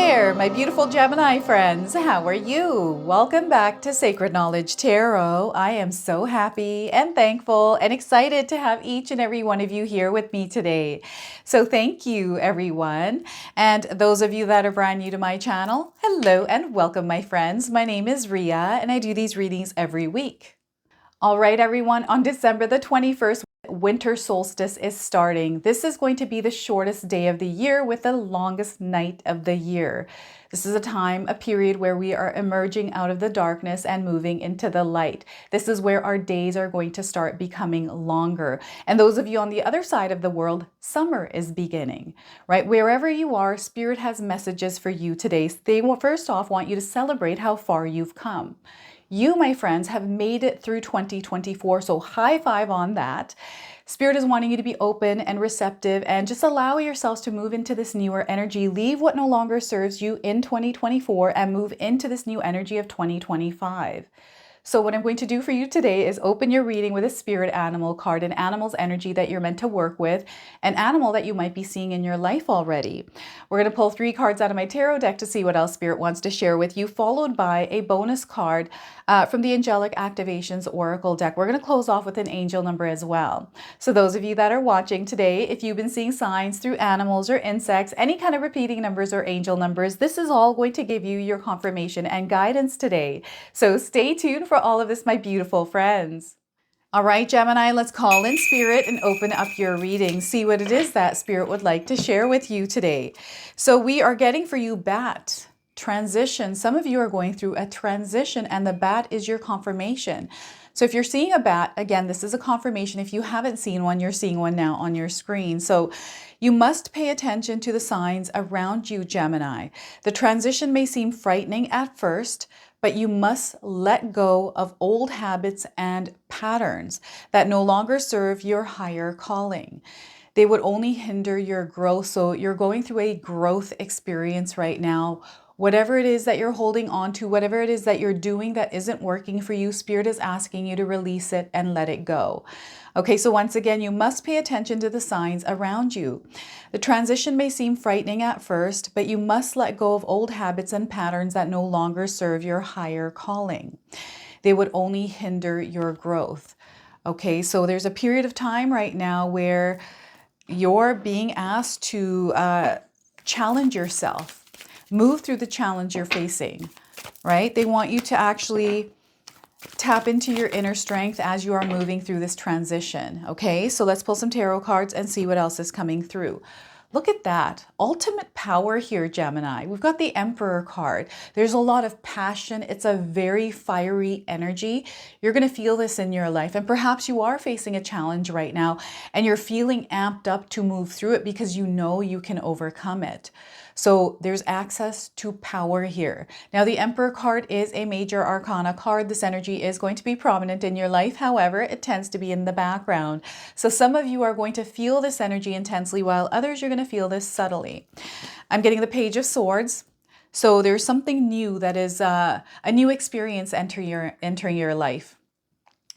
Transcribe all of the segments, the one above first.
there, my beautiful Gemini friends. How are you? Welcome back to Sacred Knowledge Tarot. I am so happy and thankful and excited to have each and every one of you here with me today. So thank you, everyone. And those of you that are brand new to my channel, hello and welcome, my friends. My name is Ria, and I do these readings every week. All right, everyone, on December the 21st, winter solstice is starting. This is going to be the shortest day of the year with the longest night of the year. This is a period where we are emerging out of the darkness and moving into the light. This is where our days are going to start becoming longer. And those of you on the other side of the world, summer is beginning, right? Wherever you are, Spirit has messages for you today. They will first off want you to celebrate how far you've come. You, my friends, have made it through 2024, so high five on that. Spirit is wanting you to be open and receptive and just allow yourselves to move into this newer energy. Leave what no longer serves you in 2024 and move into this new energy of 2025. So what I'm going to do for you today is open your reading with a spirit animal card, an animal's energy that you're meant to work with, an animal that you might be seeing in your life already. We're going to pull 3 cards out of my tarot deck to see what else Spirit wants to share with you, followed by a bonus card from the Angelic Activations Oracle deck. We're going to close off with an angel number as well. So those of you that are watching today, if you've been seeing signs through animals or insects, any kind of repeating numbers or angel numbers, this is all going to give you your confirmation and guidance today. So stay tuned for all of this, my beautiful friends. All right, Gemini, let's call in Spirit and open up your reading. See what it is that Spirit would like to share with you today. So we are getting for you bat. Transition. Some of you are going through a transition and the bat is your confirmation. So if you're seeing a bat, again, this is a confirmation. If you haven't seen one, you're seeing one now on your screen. So you must pay attention to the signs around you, Gemini. The transition may seem frightening at first, but you must let go of old habits and patterns that no longer serve your higher calling. They would only hinder your growth. So you're going through a growth experience right now. Whatever it is that you're holding on to, whatever it is that you're doing that isn't working for you, Spirit is asking you to release it and let it go. Okay, so once again, you must pay attention to the signs around you. The transition may seem frightening at first, but you must let go of old habits and patterns that no longer serve your higher calling. They would only hinder your growth. Okay, so there's a period of time right now where you're being asked to challenge yourself. Move through the challenge you're facing, right? They want you to actually tap into your inner strength as you are moving through this transition, okay? So let's pull some tarot cards and see what else is coming through. Look at that. Ultimate power here, Gemini. We've got the Emperor card. There's a lot of passion. It's a very fiery energy. You're going to feel this in your life. And perhaps you are facing a challenge right now and you're feeling amped up to move through it because you know you can overcome it. So there's access to power here. Now, the Emperor card is a major arcana card. This energy is going to be prominent in your life. However, it tends to be in the background. So some of you are going to feel this energy intensely while others you're going to feel this subtly. I'm getting the Page of Swords. So there's something new that is a new experience entering your life.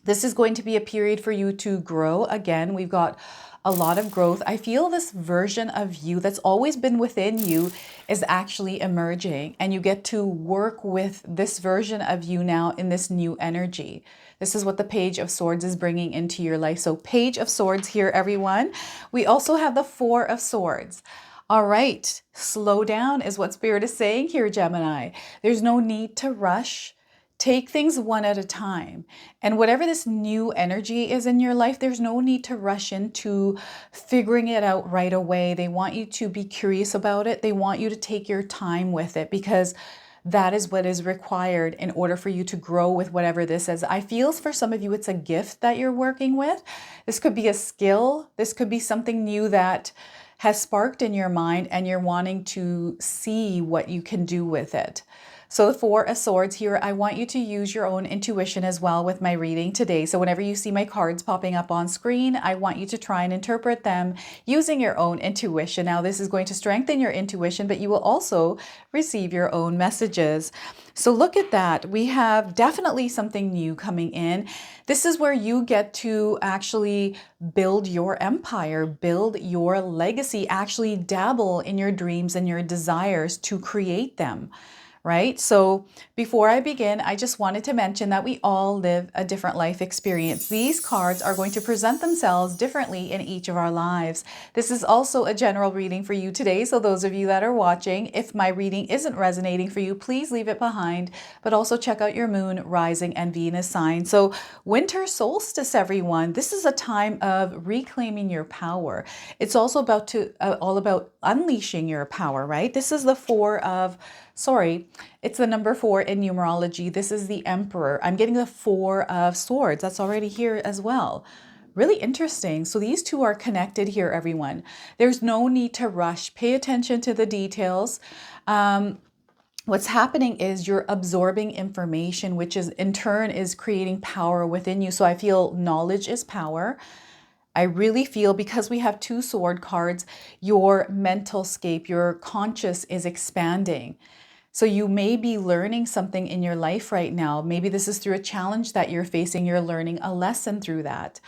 This is going to be a period for you to grow. Again, we've got a lot of growth. I feel this version of you that's always been within you is actually emerging, and you get to work with this version of you now in this new energy. This is what the Page of Swords is bringing into your life. So Page of Swords here, everyone. We also have the Four of Swords. All right, slow down is what Spirit is saying here, Gemini. There's no need to rush. Take things one at a time. And whatever this new energy is in your life, there's no need to rush into figuring it out right away. They want you to be curious about it. They want you to take your time with it because that is what is required in order for you to grow with whatever this is. I feel for some of you, it's a gift that you're working with. This could be a skill. This could be something new that has sparked in your mind and you're wanting to see what you can do with it. So the Four of Swords here, I want you to use your own intuition as well with my reading today. So whenever you see my cards popping up on screen, I want you to try and interpret them using your own intuition. Now, this is going to strengthen your intuition, but you will also receive your own messages. So look at that. We have definitely something new coming in. This is where you get to actually build your empire, build your legacy, actually dabble in your dreams and your desires to create them. Right? So before I begin, I just wanted to mention that we all live a different life experience. These cards are going to present themselves differently in each of our lives. This is also a general reading for you today. So those of you that are watching, if my reading isn't resonating for you, please leave it behind, but also check out your moon, rising, and Venus sign. So winter solstice, everyone, this is a time of reclaiming your power. It's also all about unleashing your power, right? This is the it's the number 4 in numerology. This is the Emperor. I'm getting the 4 of Swords. That's already here as well. Really interesting. So these two are connected here, everyone. There's no need to rush. Pay attention to the details. What's happening is you're absorbing information, which is in turn is creating power within you. So I feel knowledge is power. I really feel, because we have 2 sword cards, your mental scape, your conscious is expanding. So you may be learning something in your life right now. Maybe this is through a challenge that you're facing. You're learning a lesson through that.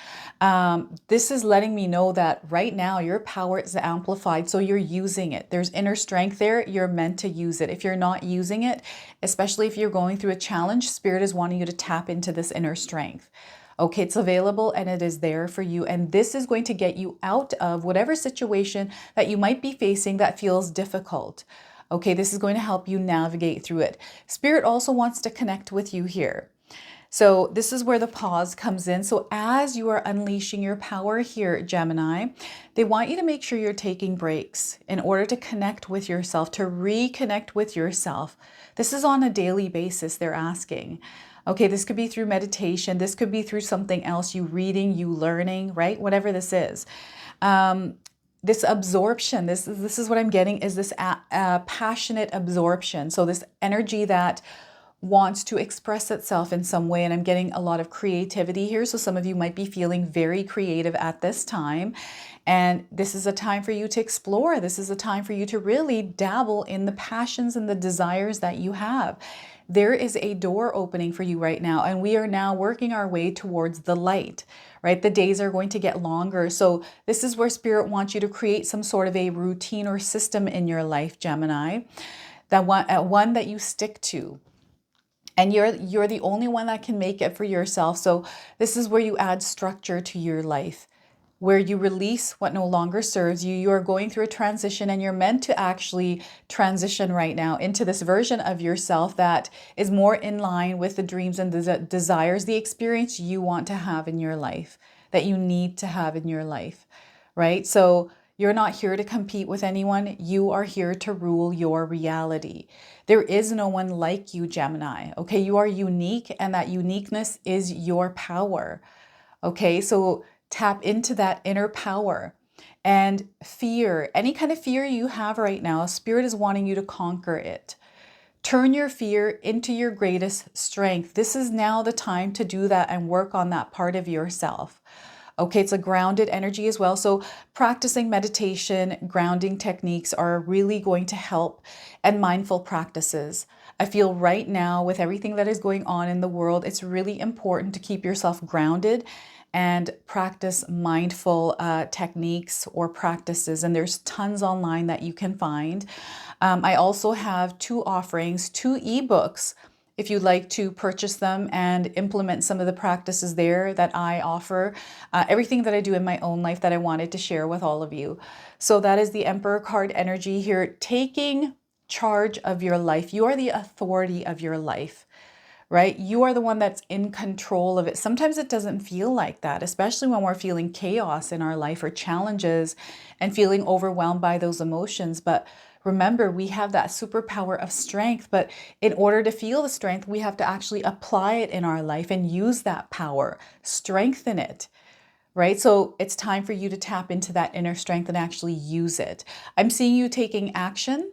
This is letting me know that right now your power is amplified, so you're using it. There's inner strength there. You're meant to use it. If you're not using it, especially if you're going through a challenge, Spirit is wanting you to tap into this inner strength. Okay, it's available and it is there for you. And this is going to get you out of whatever situation that you might be facing that feels difficult. Okay, this is going to help you navigate through it. Spirit also wants to connect with you here. So this is where the pause comes in. So as you are unleashing your power here, Gemini, they want you to make sure you're taking breaks in order to connect with yourself, to reconnect with yourself. This is on a daily basis, they're asking. Okay, this could be through meditation. This could be through something else, you reading, you learning, right? Whatever this is. This absorption, this is what I'm getting, is this passionate absorption. So this energy that wants to express itself in some way, and I'm getting a lot of creativity here. So some of you might be feeling very creative at this time, and this is a time for you to explore. This is a time for you to really dabble in the passions and the desires that you have. There is a door opening for you right now, and we are now working our way towards the light, right? The days are going to get longer. So this is where Spirit wants you to create some sort of a routine or system in your life, Gemini, that one that you stick to. And you're the only one that can make it for yourself. So this is where you add structure to your life, where you release what no longer serves you. You are going through a transition, and you're meant to actually transition right now into this version of yourself that is more in line with the dreams and the desires, the experience you want to have in your life, that you need to have in your life, right? So you're not here to compete with anyone. You are here to rule your reality. There is no one like you, Gemini. Okay, you are unique, and that uniqueness is your power. Okay, so tap into that inner power. And fear, any kind of fear you have right now, Spirit is wanting you to conquer it. Turn your fear into your greatest strength. This is now the time to do that and work on that part of yourself. Okay, it's a grounded energy as well. So practicing meditation, grounding techniques are really going to help, and mindful practices. I feel right now, with everything that is going on in the world, it's really important to keep yourself grounded and practice mindful techniques or practices. And there's tons online that you can find. I also have 2 offerings, 2 ebooks, if you'd like to purchase them and implement some of the practices there that I offer, everything that I do in my own life that I wanted to share with all of you. So that is the Emperor card energy here, taking charge of your life. You are the authority of your life, right? You are the one that's in control of it. Sometimes it doesn't feel like that, especially when we're feeling chaos in our life or challenges and feeling overwhelmed by those emotions. But remember, we have that superpower of strength, but in order to feel the strength, we have to actually apply it in our life and use that power, strengthen it, right? So it's time for you to tap into that inner strength and actually use it. I'm seeing you taking action,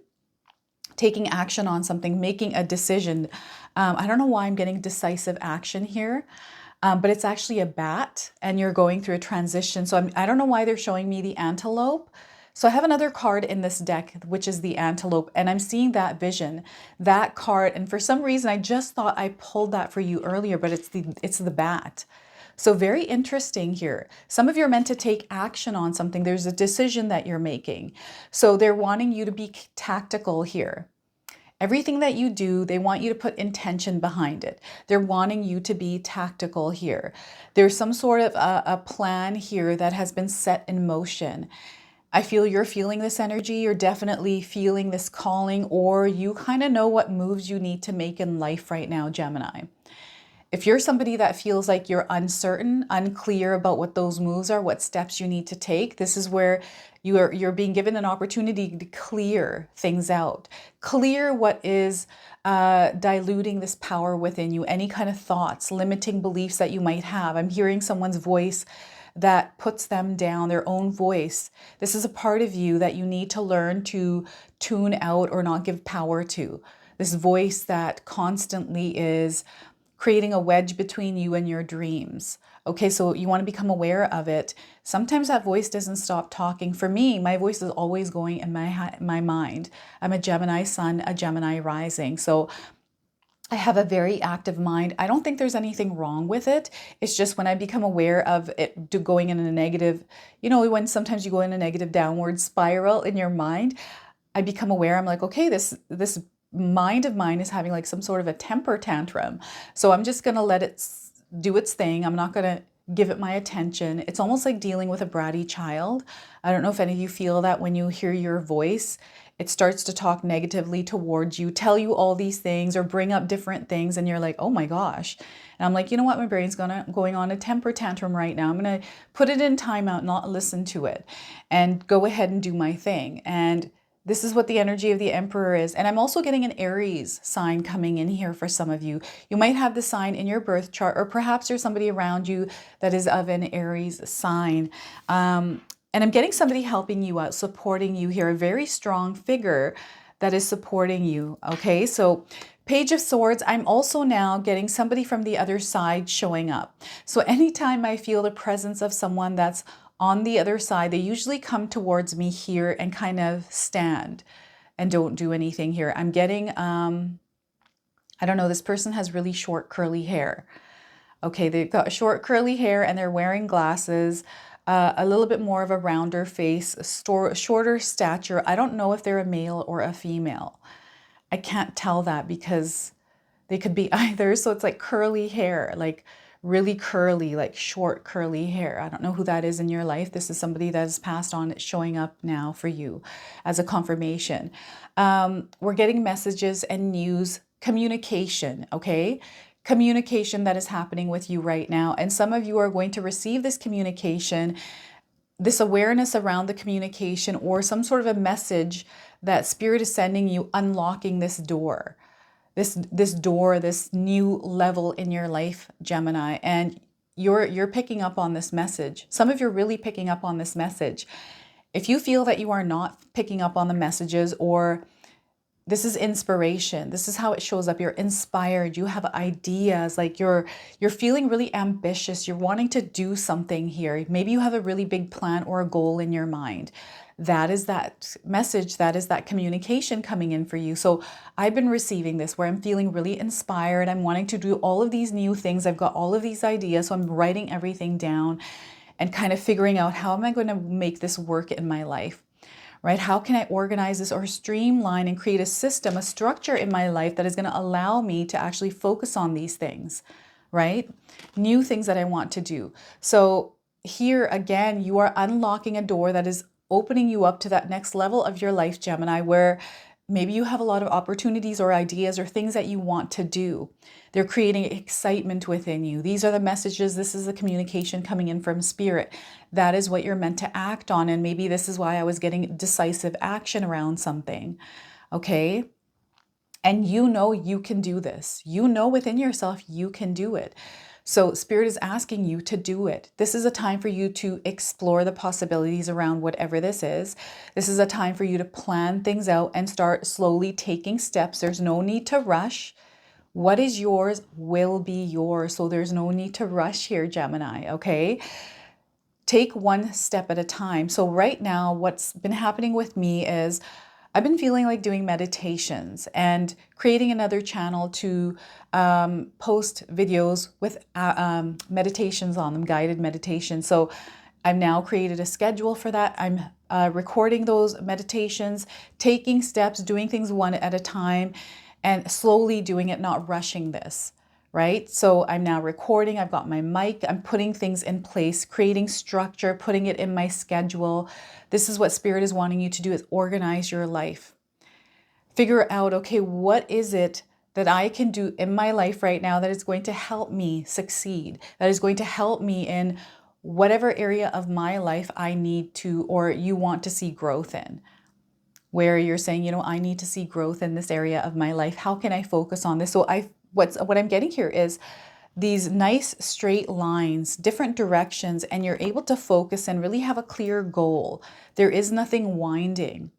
taking action on something, making a decision. I don't know why I'm getting decisive action here, but it's actually a bat and you're going through a transition. So I don't know why they're showing me the antelope. So I have another card in this deck, which is the antelope, and I'm seeing that vision, that card. And for some reason, I just thought I pulled that for you earlier, but it's the bat. So very interesting here. Some of you are meant to take action on something. There's a decision that you're making. So they're wanting you to be tactical here. Everything that you do, they want you to put intention behind it. They're wanting you to be tactical here. There's some sort of a plan here that has been set in motion. I feel you're feeling this energy. You're definitely feeling this calling, or you kind of know what moves you need to make in life right now, Gemini. If you're somebody that feels like you're uncertain, unclear about what those moves are, what steps you need to take, this is where you're being given an opportunity to clear things out. Clear what is diluting this power within you, any kind of thoughts, limiting beliefs that you might have. I'm hearing someone's voice that puts them down, their own voice. This is a part of you that you need to learn to tune out or not give power to. This voice that constantly is creating a wedge between you and your dreams. Okay, so you want to become aware of it. Sometimes that voice doesn't stop talking. For me, my voice is always going in my mind. I'm a Gemini sun, a Gemini rising. So I have a very active mind. I don't think there's anything wrong with it. It's just when I become aware of it going in a negative, when sometimes you go in a negative downward spiral in your mind, I become aware. I'm like, okay, this mind of mine is having like some sort of a temper tantrum. So I'm just going to let it do its thing. I'm not going to give it my attention. It's almost like dealing with a bratty child. I don't know if any of you feel that when you hear your voice, it starts to talk negatively towards you, tell you all these things or bring up different things. And you're like, oh my gosh. And I'm like, you know what? My brain's going on a temper tantrum right now. I'm going to put it in timeout, not listen to it, and go ahead and do my thing. And this is what the energy of the Emperor is. And I'm also getting an Aries sign coming in here for some of you. You might have the sign in your birth chart, or perhaps there's somebody around you that is of an Aries sign. And I'm getting somebody helping you out, supporting you here, a very strong figure that is supporting you. Okay, so Page of Swords, I'm also now getting somebody from the other side showing up. So anytime I feel the presence of someone that's on the other side, they usually come towards me here and kind of stand and don't do anything here. I'm getting, I don't know, this person has really short curly hair. Okay, they've got short curly hair and they're wearing glasses, a little bit more of a rounder face, shorter stature. I don't know if they're a male or a female. I can't tell that because they could be either. So it's like curly hair, like really curly, like short curly hair. I don't know who that is in your life. This is somebody that has passed on. It's showing up now for you as a confirmation. We're getting messages and news, communication, okay? Communication that is happening with you right now. And some of you are going to receive this communication, this awareness around the communication, or some sort of a message that Spirit is sending you, unlocking this door. This door, this new level in your life, Gemini, and you're picking up on this message. Some of you are really picking up on this message. If you feel that you are not picking up on the messages, or this is inspiration, this is how it shows up. You're inspired, you have ideas, like you're feeling really ambitious, you're wanting to do something here. Maybe you have a really big plan or a goal in your mind. That is that message, that is that communication coming in for you. So I've been receiving this where I'm feeling really inspired. I'm wanting to do all of these new things. I've got all of these ideas. So I'm writing everything down and kind of figuring out, how am I going to make this work in my life, right? How can I organize this or streamline and create a system, a structure in my life that is going to allow me to actually focus on these things, right? New things that I want to do. So here again, you are unlocking a door that is opening you up to that next level of your life, Gemini, where maybe you have a lot of opportunities or ideas or things that you want to do. They're creating excitement within you. These are the messages. This is the communication coming in from Spirit. That is what you're meant to act on. And maybe this is why I was getting decisive action around something. Okay. And you know you can do this. You know within yourself you can do it. So Spirit is asking you to do it. This is a time for you to explore the possibilities around whatever this is. This is a time for you to plan things out and start slowly taking steps. There's no need to rush. What is yours will be yours. So there's no need to rush here, Gemini, okay? Take one step at a time. So right now, what's been happening with me is I've been feeling like doing meditations and creating another channel to post videos with meditations on them, guided meditations. So I've now created a schedule for that. I'm recording those meditations, taking steps, doing things one at a time, and slowly doing it, not rushing this. Right? So I'm now recording, I've got my mic, I'm putting things in place, creating structure, putting it in my schedule. This is what Spirit is wanting you to do, is organize your life. Figure out, okay, what is it that I can do in my life right now that is going to help me succeed, that is going to help me in whatever area of my life I need to, or you want to see growth in. Where you're saying, you know, I need to see growth in this area of my life. How can I focus on this? So what I'm getting here is these nice straight lines, different directions, and you're able to focus and really have a clear goal. There is nothing winding.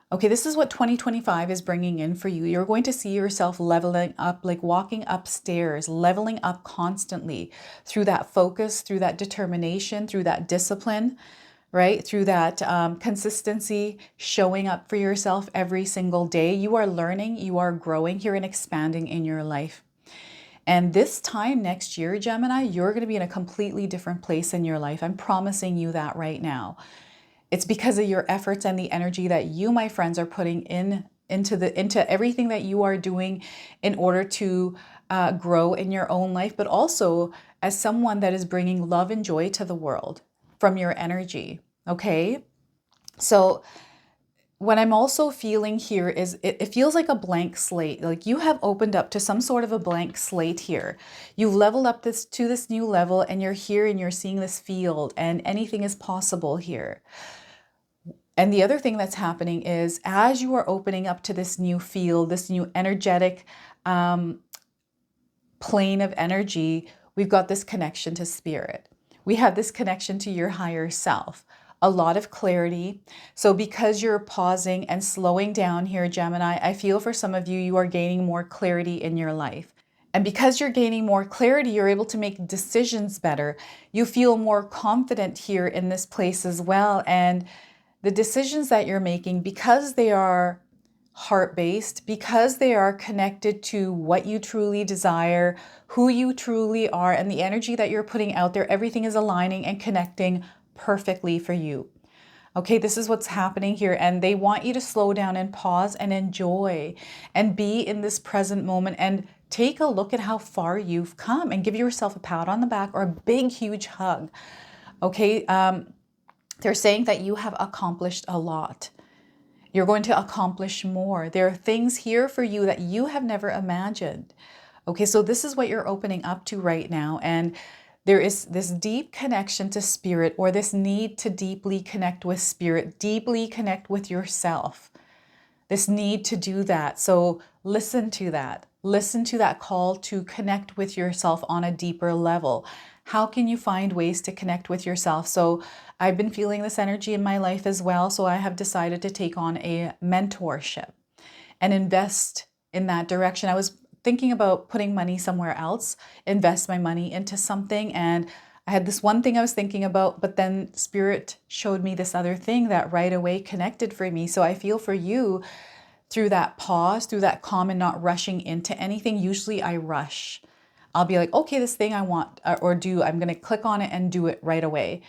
Okay, this is what 2025 is bringing in for you. You're going to see yourself leveling up, like walking upstairs, leveling up constantly through that focus, through that determination, through that discipline, right? Through that consistency, showing up for yourself every single day. You are learning, you are growing here and expanding in your life. And this time next year, Gemini, you're going to be in a completely different place in your life. I'm promising you that right now. It's because of your efforts and the energy that you, my friends, are putting into everything that you are doing in order to grow in your own life, but also as someone that is bringing love and joy to the world from your energy, okay? So what I'm also feeling here is it feels like a blank slate. Like you have opened up to some sort of a blank slate here. You've leveled up to this new level, and you're here and you're seeing this field, and anything is possible here. And the other thing that's happening is as you are opening up to this new field, this new energetic plane of energy, we've got this connection to Spirit. We have this connection to your higher self, a lot of clarity. So because you're pausing and slowing down here, Gemini, I feel for some of you, you are gaining more clarity in your life. And because you're gaining more clarity, you're able to make decisions better. You feel more confident here in this place as well. And the decisions that you're making, because they are heart-based, because they are connected to what you truly desire, who you truly are, and the energy that you're putting out there, everything is aligning and connecting perfectly for you. Okay, this is what's happening here. And they want you to slow down and pause and enjoy and be in this present moment and take a look at how far you've come and give yourself a pat on the back or a big, huge hug. Okay, they're saying that you have accomplished a lot. You're going to accomplish more. There are things here for you that you have never imagined. Okay, so this is what you're opening up to right now. And there is this deep connection to Spirit, or this need to deeply connect with Spirit, deeply connect with yourself. This need to do that. So listen to that. Listen to that call to connect with yourself on a deeper level. How can you find ways to connect with yourself? So I've been feeling this energy in my life as well. So I have decided to take on a mentorship and invest in that direction. I was thinking about putting money somewhere else, invest my money into something. And I had this one thing I was thinking about, but then Spirit showed me this other thing that right away connected for me. So I feel for you through that pause, through that calm and not rushing into anything. Usually I rush. I'll be like, okay, this thing I want or do, I'm going to click on it and do it right away.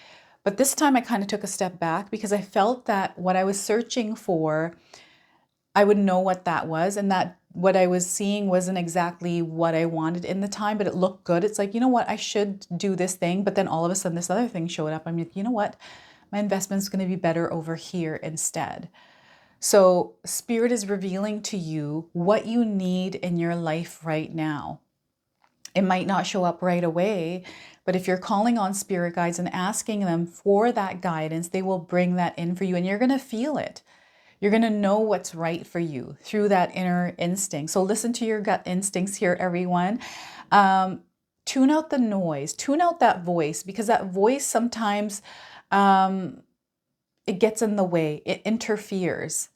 But this time I kind of took a step back because I felt that what I was searching for, I would know what that was, and that what I was seeing wasn't exactly what I wanted in the time, but it looked good. It's like, you know what, I should do this thing. But then all of a sudden this other thing showed up. I'm like, you know what, my investment's going to be better over here instead. So Spirit is revealing to you what you need in your life right now. It might not show up right away, but if you're calling on Spirit guides and asking them for that guidance, they will bring that in for you, and you're going to feel it. You're going to know what's right for you through that inner instinct. So listen to your gut instincts here, everyone. tune out the noise, tune out that voice, because that voice sometimes it gets in the way, it interferes,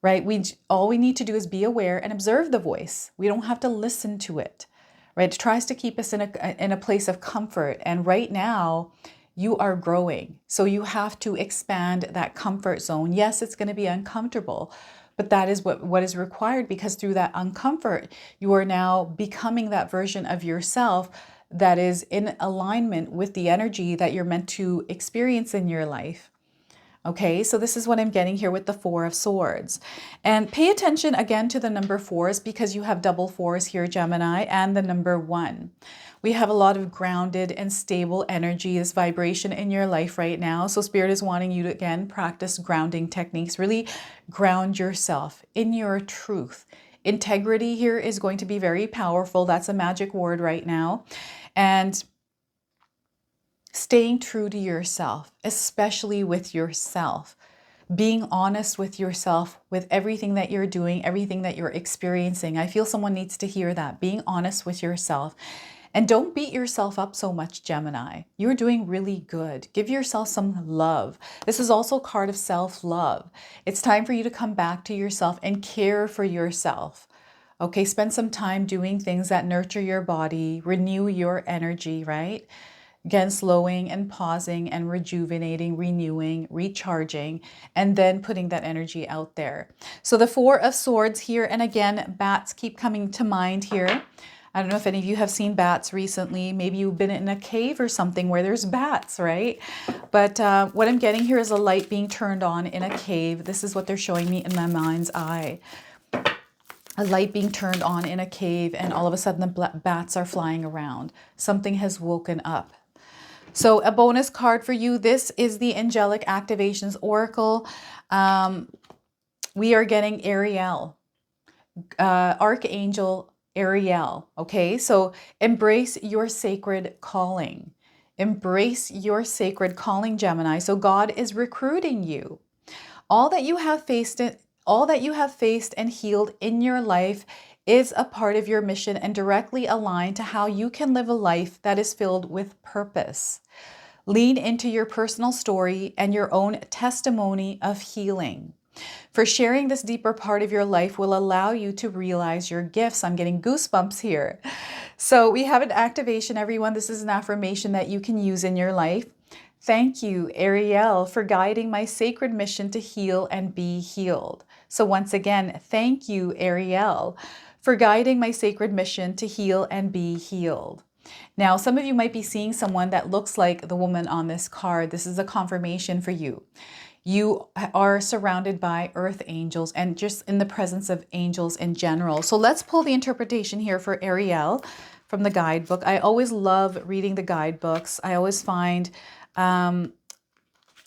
right? All we need to do is be aware and observe the voice. We don't have to listen to it, right? It tries to keep us in a place of comfort. And right now, you are growing. So you have to expand that comfort zone. Yes, it's going to be uncomfortable, but that is what is required, because through that uncomfort, you are now becoming that version of yourself that is in alignment with the energy that you're meant to experience in your life. Okay, so this is what I'm getting here with the Four of Swords. And pay attention again to the number 4s, because you have double 4s here, Gemini, and the number 1. We have a lot of grounded and stable energy, this vibration in your life right now. So Spirit is wanting you to, again, practice grounding techniques. Really ground yourself in your truth. Integrity here is going to be very powerful. That's a magic word right now. And staying true to yourself, especially with yourself, being honest with yourself, with everything that you're doing, everything that you're experiencing. I feel someone needs to hear that, being honest with yourself. And don't beat yourself up so much, Gemini. You're doing really good. Give yourself some love. This is also a card of self-love. It's time for you to come back to yourself and care for yourself. Okay, spend some time doing things that nurture your body, renew your energy, right? Again, slowing and pausing and rejuvenating, renewing, recharging, and then putting that energy out there. So the Four of Swords here, and again, bats keep coming to mind here. I don't know if any of you have seen bats recently. Maybe you've been in a cave or something where there's bats, right? But what I'm getting here is a light being turned on in a cave. This is what they're showing me in my mind's eye. A light being turned on in a cave, and all of a sudden the bats are flying around. Something has woken up. So a bonus card for you. This is the Angelic Activations Oracle. We are getting Ariel, Archangel Ariel. Okay, so embrace your sacred calling. Embrace your sacred calling, Gemini. So God is recruiting you. All that you have faced and healed in your life is a part of your mission and directly aligned to how you can live a life that is filled with purpose. Lean into your personal story and your own testimony of healing. For sharing this deeper part of your life will allow you to realize your gifts. I'm getting goosebumps here. So we have an activation, everyone. This is an affirmation that you can use in your life. Thank you, Ariel, for guiding my sacred mission to heal and be healed. So once again, thank you, Ariel, for guiding my sacred mission to heal and be healed. Now, some of you might be seeing someone that looks like the woman on this card. This is a confirmation for you. You are surrounded by earth angels and just in the presence of angels in general. So let's pull the interpretation here for Ariel from the guidebook. I always love reading the guidebooks. I always find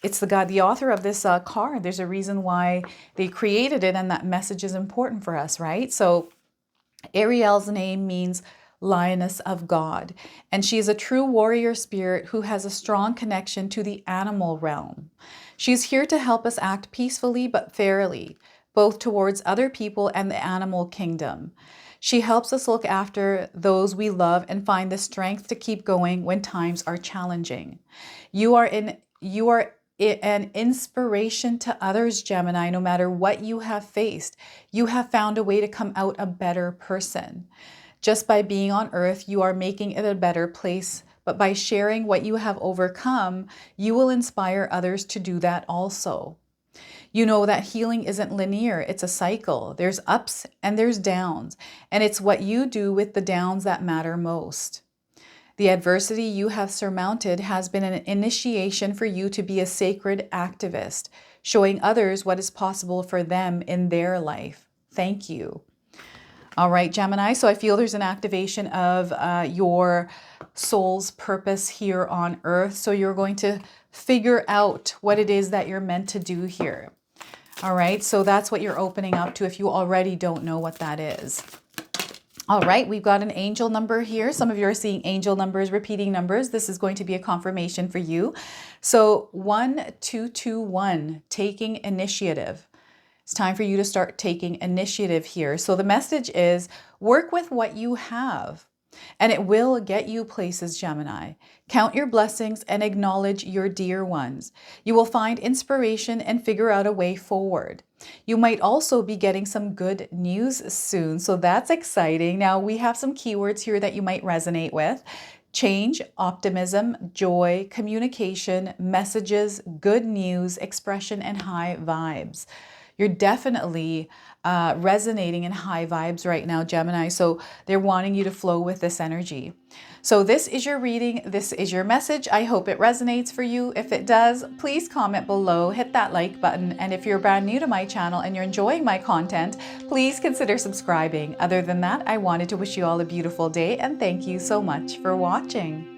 it's the author of this card. There's a reason why they created it, and that message is important for us, right? So Ariel's name means Lioness of God, and she is a true warrior spirit who has a strong connection to the animal realm. She's here to help us act peacefully but fairly, both towards other people and the animal kingdom. She helps us look after those we love and find the strength to keep going when times are challenging. You are an inspiration to others, Gemini. No matter what you have faced, you have found a way to come out a better person. Just by being on earth, you are making it a better place. But by sharing what you have overcome, you will inspire others to do that also. You know that healing isn't linear, it's a cycle. There's ups and there's downs, and it's what you do with the downs that matter most. The adversity you have surmounted has been an initiation for you to be a sacred activist, showing others what is possible for them in their life. Thank you. All right, Gemini, so I feel there's an activation of your soul's purpose here on earth. So you're going to figure out what it is that you're meant to do here. All right, so that's what you're opening up to if you already don't know what that is. All right, we've got an angel number here. Some of you are seeing angel numbers, repeating numbers. This is going to be a confirmation for you. So 1221, taking initiative. It's time for you to start taking initiative here. So the message is work with what you have. and it will get you places, Gemini. Count your blessings and acknowledge your dear ones. You will find inspiration and figure out a way forward. You might also be getting some good news soon, so that's exciting. Now, we have some keywords here that you might resonate with. Change, optimism, joy, communication, messages, good news, expression, and high vibes. You're definitely resonating in high vibes right now, Gemini. So they're wanting you to flow with this energy. So this is your reading. This is your message. I hope it resonates for you. If it does, please comment below, hit that like button. And if you're brand new to my channel and you're enjoying my content, please consider subscribing. Other than that, I wanted to wish you all a beautiful day and thank you so much for watching.